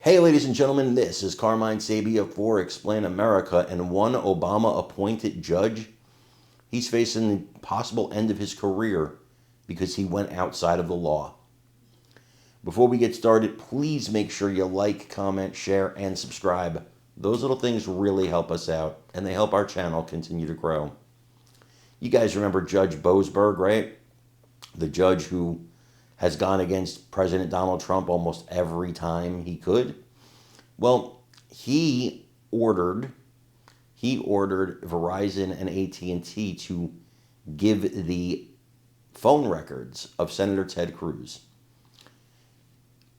Hey, ladies and gentlemen, this is Carmine Sabia for Explain America, and one Obama-appointed judge, he's facing the possible end of his career because he went outside of the law. Before we get started, please make sure you like, comment, share, and subscribe. Those little things really help us out, and they help our channel continue to grow. You guys remember Judge Boasberg, right? The judge who has gone against President Donald Trump almost every time he could. Well, he ordered Verizon and AT&T to give the phone records of Senator Ted Cruz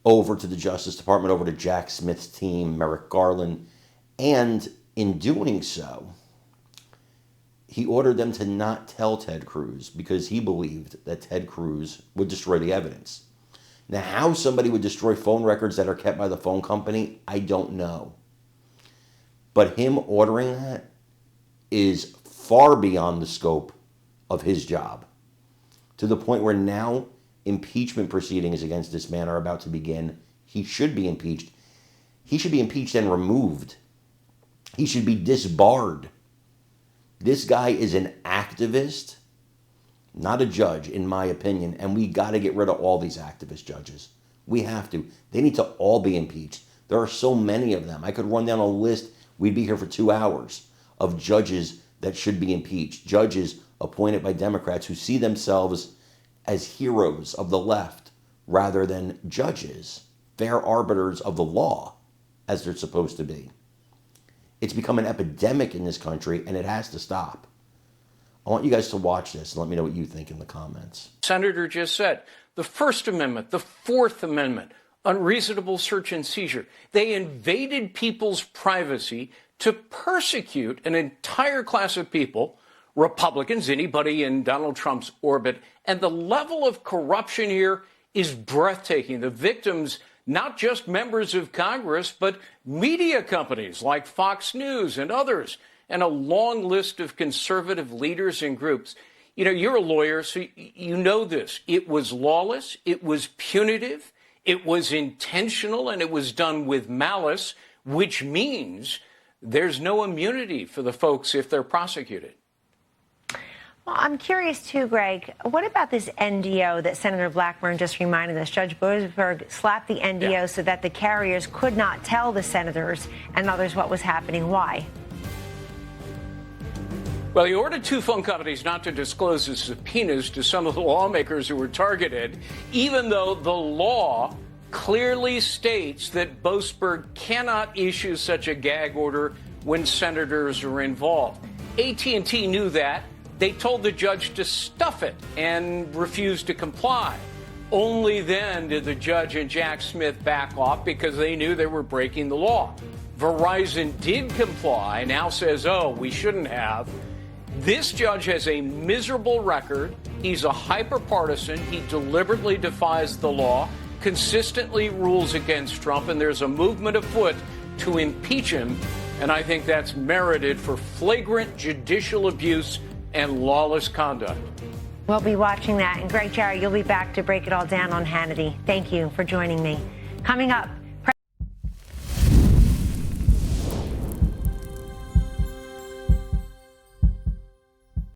over to the Justice Department, over to Jack Smith's team, Merrick Garland, and in doing so, he ordered them to not tell Ted Cruz because he believed that Ted Cruz would destroy the evidence. Now, how somebody would destroy phone records that are kept by the phone company, I don't know. But him ordering that is far beyond the scope of his job, to the point where now impeachment proceedings against this man are about to begin. He should be impeached. He should be impeached and removed. He should be disbarred. This guy is an activist, not a judge, in my opinion, and we got to get rid of all these activist judges. We have to. They need to all be impeached. There are so many of them. I could run down a list. We'd be here for 2 hours of judges that should be impeached. Judges appointed by Democrats who see themselves as heroes of the left rather than judges, fair arbiters of the law, as they're supposed to be. It's become an epidemic in this country, and it has to stop. I want you guys to watch this and let me know what you think in the comments. Senator just said, the First Amendment, the Fourth Amendment, unreasonable search and seizure. They invaded people's privacy to persecute an entire class of people, Republicans, anybody in Donald Trump's orbit. And the level of corruption here is breathtaking. The victims, not just members of Congress, but media companies like Fox News and others, and a long list of conservative leaders and groups. You know, you're a lawyer, so you know this. It was lawless, it was punitive, it was intentional, and it was done with malice, which means there's no immunity for the folks if they're prosecuted. Well, I'm curious, too, Greg, what about this NDO that Senator Blackburn just reminded us? Judge Boasberg slapped the NDO so that the carriers could not tell the senators and others what was happening. Why? Well, he ordered 2 phone companies not to disclose the subpoenas to some of the lawmakers who were targeted, even though the law clearly states that Boasberg cannot issue such a gag order when senators are involved. AT&T knew that. They told the judge to stuff it and refused to comply. Only then did the judge and Jack Smith back off because they knew they were breaking the law. Verizon did comply, now says, oh, we shouldn't have. This judge has a miserable record. He's a hyper-partisan. He deliberately defies the law, consistently rules against Trump, and there's a movement afoot to impeach him. And I think that's merited for flagrant judicial abuse and lawless conduct. We'll be watching that. And Greg Jarrett, you'll be back to break it all down on Hannity. Thank you for joining me. Coming up,